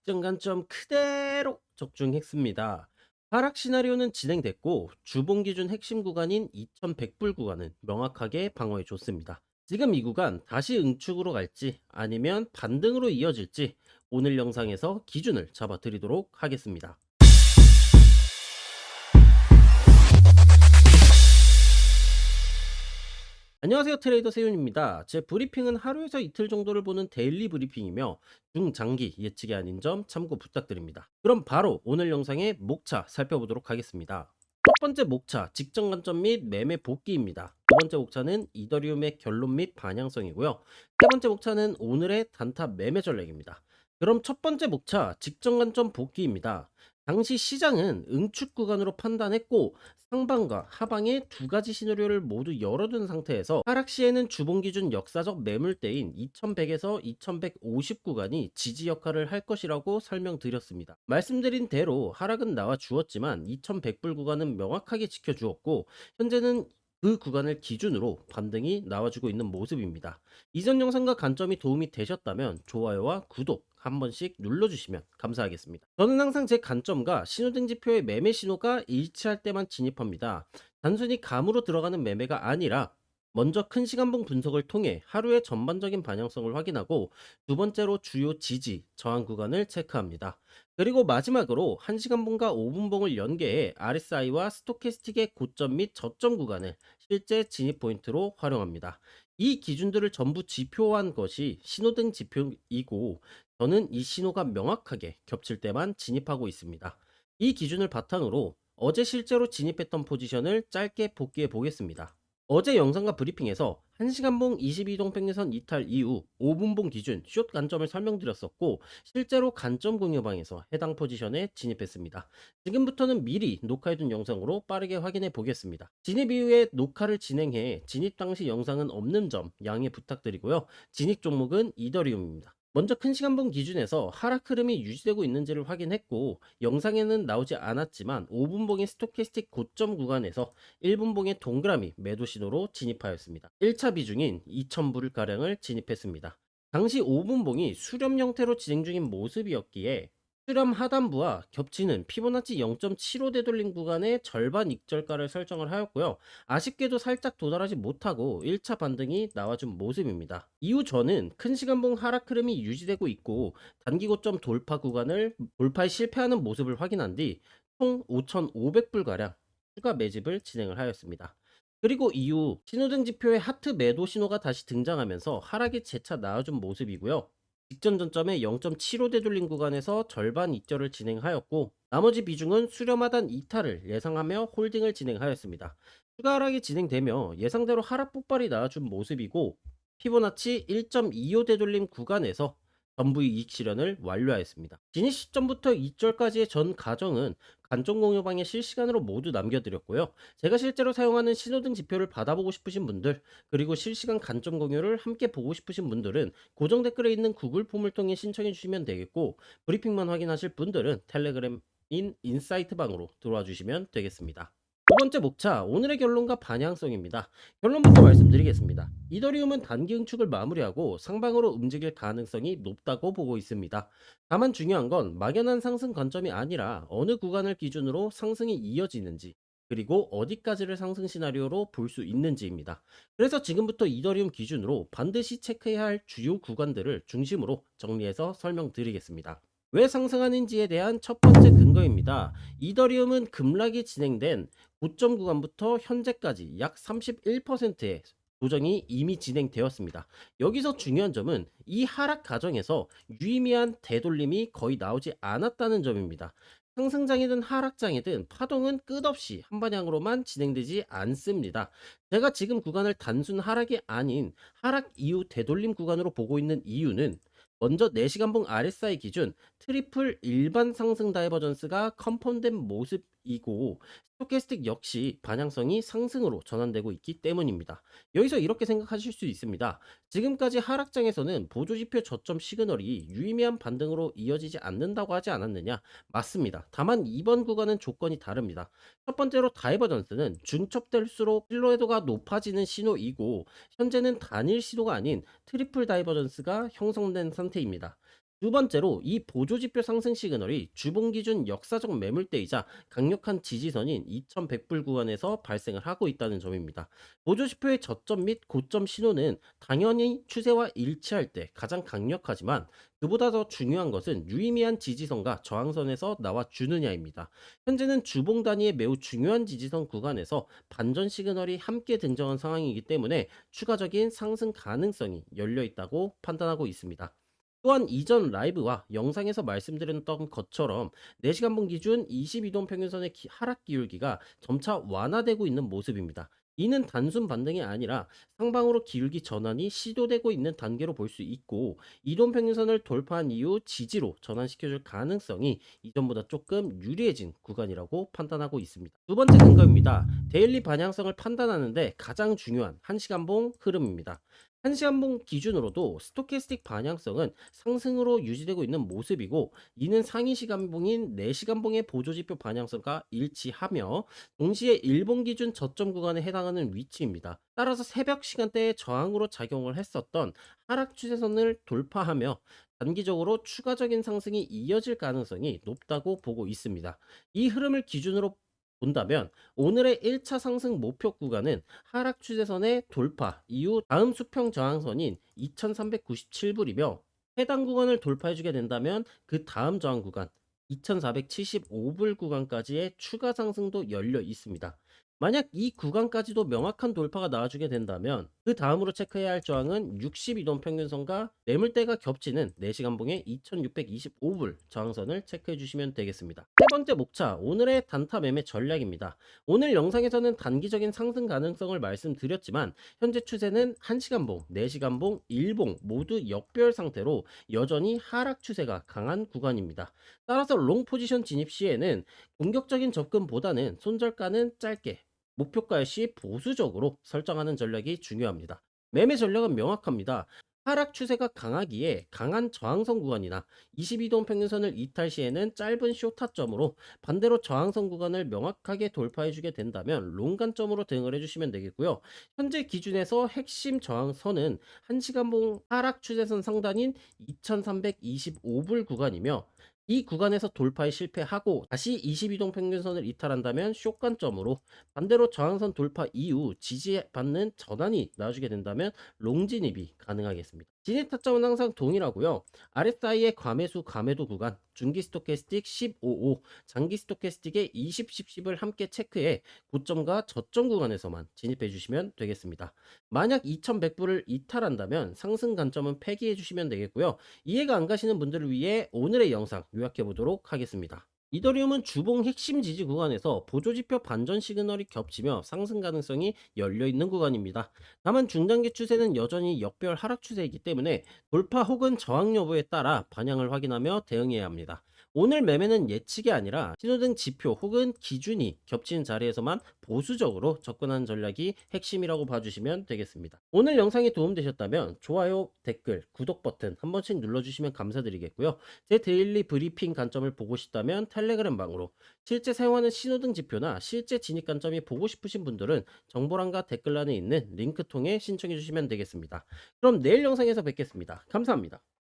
직전 관점 그대로 적중했습니다. 하락 시나리오는 진행됐고 주봉 기준 핵심 구간인 2100불 구간은 명확하게 방어해 줬습니다. 지금 이 구간 다시 응축으로 갈지 아니면 반등으로 이어질지 오늘 영상에서 기준을 잡아 드리도록 하겠습니다. 안녕하세요, 트레이더 세윤입니다. 제 브리핑은 하루에서 이틀 정도를 보는 데일리 브리핑이며 중장기 예측이 아닌 점 참고 부탁드립니다. 그럼 바로 오늘 영상의 목차 살펴보도록 하겠습니다. 첫 번째 목차 직전 관점 및 매매 복귀입니다. 두 번째 목차는 이더리움의 결론 및 반향성이고요. 세 번째 목차는 오늘의 단타 매매 전략입니다. 그럼 첫 번째 목차 직전 관점 복귀입니다. 당시 시장은 응축 구간으로 판단했고 상방과 하방의 두 가지 시나리오를 모두 열어둔 상태에서 하락 시에는 주봉 기준 역사적 매물대인 2100에서 2150 구간이 지지 역할을 할 것이라고 설명드렸습니다. 말씀드린 대로 하락은 나와 주었지만 2100불 구간은 명확하게 지켜주었고 현재는 그 구간을 기준으로 반등이 나와주고 있는 모습입니다. 이전 영상과 관점이 도움이 되셨다면 좋아요와 구독 한 번씩 눌러주시면 감사하겠습니다. 저는 항상 제 관점과 신호등 지표의 매매 신호가 일치할 때만 진입합니다. 단순히 감으로 들어가는 매매가 아니라 먼저 큰 시간봉 분석을 통해 하루의 전반적인 방향성을 확인하고 두 번째로 주요 지지, 저항 구간을 체크합니다. 그리고 마지막으로 1시간봉과 5분봉을 연계해 RSI와 스토캐스틱의 고점 및 저점 구간을 실제 진입 포인트로 활용합니다. 이 기준들을 전부 지표화한 것이 신호등 지표이고 저는 이 신호가 명확하게 겹칠 때만 진입하고 있습니다. 이 기준을 바탕으로 어제 실제로 진입했던 포지션을 짧게 복귀해 보겠습니다. 어제 영상과 브리핑에서 1시간봉 22동 평균선 이탈 이후 5분봉 기준 숏 관점을 설명드렸었고 실제로 관점 공유방에서 해당 포지션에 진입했습니다. 지금부터는 미리 녹화해둔 영상으로 빠르게 확인해 보겠습니다. 진입 이후에 녹화를 진행해 진입 당시 영상은 없는 점 양해 부탁드리고요. 진입 종목은 이더리움입니다. 먼저 큰 시간봉 기준에서 하락 흐름이 유지되고 있는지를 확인했고 영상에는 나오지 않았지만 5분봉의 스토캐스틱 고점 구간에서 1분봉의 동그라미 매도 신호로 진입하였습니다. 1차 비중인 2000불가량을 진입했습니다. 당시 5분봉이 수렴 형태로 진행 중인 모습이었기에 수렴 하단부와 겹치는 피보나치 0.75 되돌림 구간의 절반 익절가를 설정을 하였고요. 아쉽게도 살짝 도달하지 못하고 1차 반등이 나와준 모습입니다. 이후 저는 큰 시간봉 하락 흐름이 유지되고 있고 단기 고점 돌파 구간을 돌파에 실패하는 모습을 확인한 뒤 총 5,500불가량 추가 매집을 진행을 하였습니다. 그리고 이후 신호등 지표의 하트 매도 신호가 다시 등장하면서 하락이 재차 나와준 모습이고요. 직전 전점의 0.75 되돌림 구간에서 절반 익절을 진행하였고 나머지 비중은 수렴 하단 이탈을 예상하며 홀딩을 진행하였습니다. 추가 하락이 진행되며 예상대로 하락 폭발이 나와준 모습이고 피보나치 1.25 되돌림 구간에서 전부 이익 실현을 완료하였습니다. 진입 시점부터 이절까지의 전 과정은 관점 공유방에 실시간으로 모두 남겨드렸고요. 제가 실제로 사용하는 신호등 지표를 받아보고 싶으신 분들 그리고 실시간 관점 공유를 함께 보고 싶으신 분들은 고정 댓글에 있는 구글 폼을 통해 신청해 주시면 되겠고 브리핑만 확인하실 분들은 텔레그램인 인사이트 방으로 들어와 주시면 되겠습니다. 두 번째 목차, 오늘의 결론과 반향성입니다. 결론부터 말씀드리겠습니다. 이더리움은 단기 응축을 마무리하고 상방으로 움직일 가능성이 높다고 보고 있습니다. 다만 중요한 건 막연한 상승 관점이 아니라 어느 구간을 기준으로 상승이 이어지는지 그리고 어디까지를 상승 시나리오로 볼 수 있는지입니다. 그래서 지금부터 이더리움 기준으로 반드시 체크해야 할 주요 구간들을 중심으로 정리해서 설명드리겠습니다. 왜 상승하는지에 대한 첫 번째 근거입니다. 이더리움은 급락이 진행된 고점 구간부터 현재까지 약 31%의 조정이 이미 진행되었습니다. 여기서 중요한 점은 이 하락 과정에서 유의미한 되돌림이 거의 나오지 않았다는 점입니다. 상승장이든 하락장이든 파동은 끝없이 한 방향으로만 진행되지 않습니다. 제가 지금 구간을 단순 하락이 아닌 하락 이후 되돌림 구간으로 보고 있는 이유는 먼저 4시간봉 RSI 기준 트리플 일반 상승 다이버전스가 컨펌된 모습이고 스토캐스틱 역시 반향성이 상승으로 전환되고 있기 때문입니다. 여기서 이렇게 생각하실 수 있습니다. 지금까지 하락장에서는 보조지표 저점 시그널이 유의미한 반등으로 이어지지 않는다고 하지 않았느냐? 맞습니다. 다만 이번 구간은 조건이 다릅니다. 첫 번째로 다이버전스는 중첩될수록 신뢰도가 높아지는 신호이고 현재는 단일 신호가 아닌 트리플 다이버전스가 형성된 상태입니다. 두 번째로 이 보조지표 상승 시그널이 주봉 기준 역사적 매물대이자 강력한 지지선인 2100불 구간에서 발생을 하고 있다는 점입니다. 보조지표의 저점 및 고점 신호는 당연히 추세와 일치할 때 가장 강력하지만 그보다 더 중요한 것은 유의미한 지지선과 저항선에서 나와 주느냐입니다. 현재는 주봉 단위의 매우 중요한 지지선 구간에서 반전 시그널이 함께 등장한 상황이기 때문에 추가적인 상승 가능성이 열려 있다고 판단하고 있습니다. 또한 이전 라이브와 영상에서 말씀드렸던 것처럼 4시간분 기준 22동 평균선의 하락 기울기가 점차 완화되고 있는 모습입니다. 이는 단순 반등이 아니라 상방으로 기울기 전환이 시도되고 있는 단계로 볼 수 있고, 이동 평균선을 돌파한 이후 지지로 전환시켜줄 가능성이 이전보다 조금 유리해진 구간이라고 판단하고 있습니다. 두 번째 근거입니다. 데일리 반향성을 판단하는데 가장 중요한 1시간봉 흐름입니다. 1시간봉 기준으로도 스토캐스틱 반향성은 상승으로 유지되고 있는 모습이고, 이는 상위 시간봉인 4시간봉의 보조지표 반향성과 일치하며 동시에 일봉 기준 저점 구간에 해당하는 위치입니다. 따라서 새벽 시간대에 저항으로 작용을 했었던 하락 추세선을 돌파하며 단기적으로 추가적인 상승이 이어질 가능성이 높다고 보고 있습니다. 이 흐름을 기준으로 본다면 오늘의 1차 상승 목표 구간은 하락 추세선의 돌파 이후 다음 수평 저항선인 2397불이며, 해당 구간을 돌파해주게 된다면 그 다음 저항 구간 2475불 구간까지의 추가 상승도 열려 있습니다. 만약 이 구간까지도 명확한 돌파가 나와주게 된다면 그 다음으로 체크해야 할 저항은 62동 평균선과 매물대가 겹치는 4시간봉의 2625불 저항선을 체크해 주시면 되겠습니다. 세 번째 목차, 오늘의 단타 매매 전략입니다. 오늘 영상에서는 단기적인 상승 가능성을 말씀드렸지만 현재 추세는 1시간봉, 4시간봉, 일봉 모두 역별 상태로 여전히 하락 추세가 강한 구간입니다. 따라서 롱 포지션 진입 시에는 공격적인 접근보다는 손절가는 짧게, 목표가 시 보수적으로 설정하는 전략이 중요합니다. 매매 전략은 명확합니다. 하락 추세가 강하기에 강한 저항선 구간이나 22동 평균선을 이탈 시에는 짧은 쇼타점으로, 반대로 저항선 구간을 명확하게 돌파해주게 된다면 롱 관점으로 대응을 해주시면 되겠고요. 현재 기준에서 핵심 저항선은 1시간봉 하락 추세선 상단인 2325불 구간이며, 이 구간에서 돌파에 실패하고 다시 22동 평균선을 이탈한다면 쇼관점으로, 반대로 저항선 돌파 이후 지지받는 전환이 나와주게 된다면 롱 진입이 가능하겠습니다. 진입 타점은 항상 동일하고요. RSI의 과매수 과매도 구간, 중기 스토캐스틱 15호, 장기 스토캐스틱의 20, 10을 함께 체크해 고점과 저점 구간에서만 진입해 주시면 되겠습니다. 만약 2100불을 이탈한다면 상승 관점은 폐기해 주시면 되겠고요. 이해가 안 가시는 분들을 위해 오늘의 영상 요약해 보도록 하겠습니다. 이더리움은 주봉 핵심 지지 구간에서 보조지표 반전 시그널이 겹치며 상승 가능성이 열려있는 구간입니다. 다만 중장기 추세는 여전히 역별 하락 추세이기 때문에 돌파 혹은 저항 여부에 따라 반향을 확인하며 대응해야 합니다. 오늘 매매는 예측이 아니라 신호등 지표 혹은 기준이 겹치는 자리에서만 보수적으로 접근하는 전략이 핵심이라고 봐주시면 되겠습니다. 오늘 영상이 도움되셨다면 좋아요, 댓글, 구독 버튼 한 번씩 눌러주시면 감사드리겠고요. 제 데일리 브리핑 관점을 보고 싶다면 텔레그램 방으로, 실제 사용하는 신호등 지표나 실제 진입 관점이 보고 싶으신 분들은 정보란과 댓글란에 있는 링크 통해 신청해 주시면 되겠습니다. 그럼 내일 영상에서 뵙겠습니다. 감사합니다.